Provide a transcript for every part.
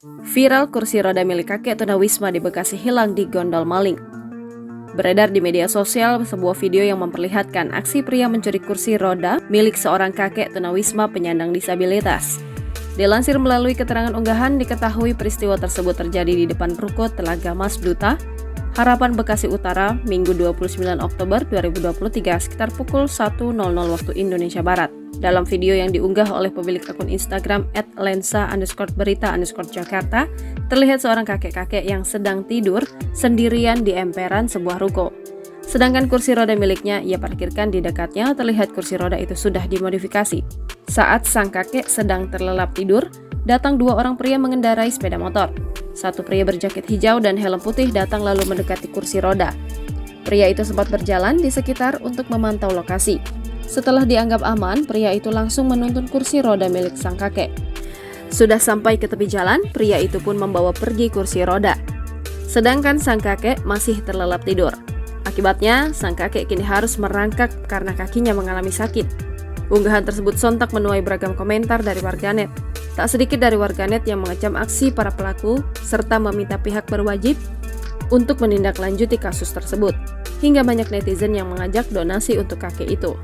Viral kursi roda milik kakek tunawisma di Bekasi hilang di gondol maling. Beredar di media sosial sebuah video yang memperlihatkan aksi pria mencuri kursi roda milik seorang kakek tunawisma penyandang disabilitas. Dilansir melalui keterangan unggahan, diketahui peristiwa tersebut terjadi di depan ruko Telaga Mas Duta, Harapan Bekasi Utara, Minggu 29 Oktober 2023 sekitar pukul 1.00 waktu Indonesia Barat. Dalam video yang diunggah oleh pemilik akun Instagram @lensa_berita_Jakarta, terlihat seorang kakek-kakek yang sedang tidur sendirian di emperan sebuah ruko. Sedangkan kursi roda miliknya ia parkirkan di dekatnya, terlihat kursi roda itu sudah dimodifikasi. Saat sang kakek sedang terlelap tidur, datang dua orang pria mengendarai sepeda motor. Satu pria berjaket hijau dan helm putih datang lalu mendekati kursi roda. Pria itu sempat berjalan di sekitar untuk memantau lokasi. Setelah dianggap aman, pria itu langsung menuntun kursi roda milik sang kakek. Sudah sampai ke tepi jalan, pria itu pun membawa pergi kursi roda. Sedangkan sang kakek masih terlelap tidur. Akibatnya, sang kakek kini harus merangkak karena kakinya mengalami sakit. Unggahan tersebut sontak menuai beragam komentar dari warganet. Tak sedikit dari warganet yang mengecam aksi para pelaku serta meminta pihak berwajib untuk menindaklanjuti kasus tersebut. Hingga banyak netizen yang mengajak donasi untuk kakek itu.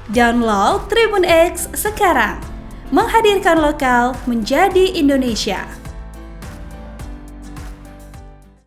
Download Tribun X sekarang, menghadirkan lokal menjadi Indonesia.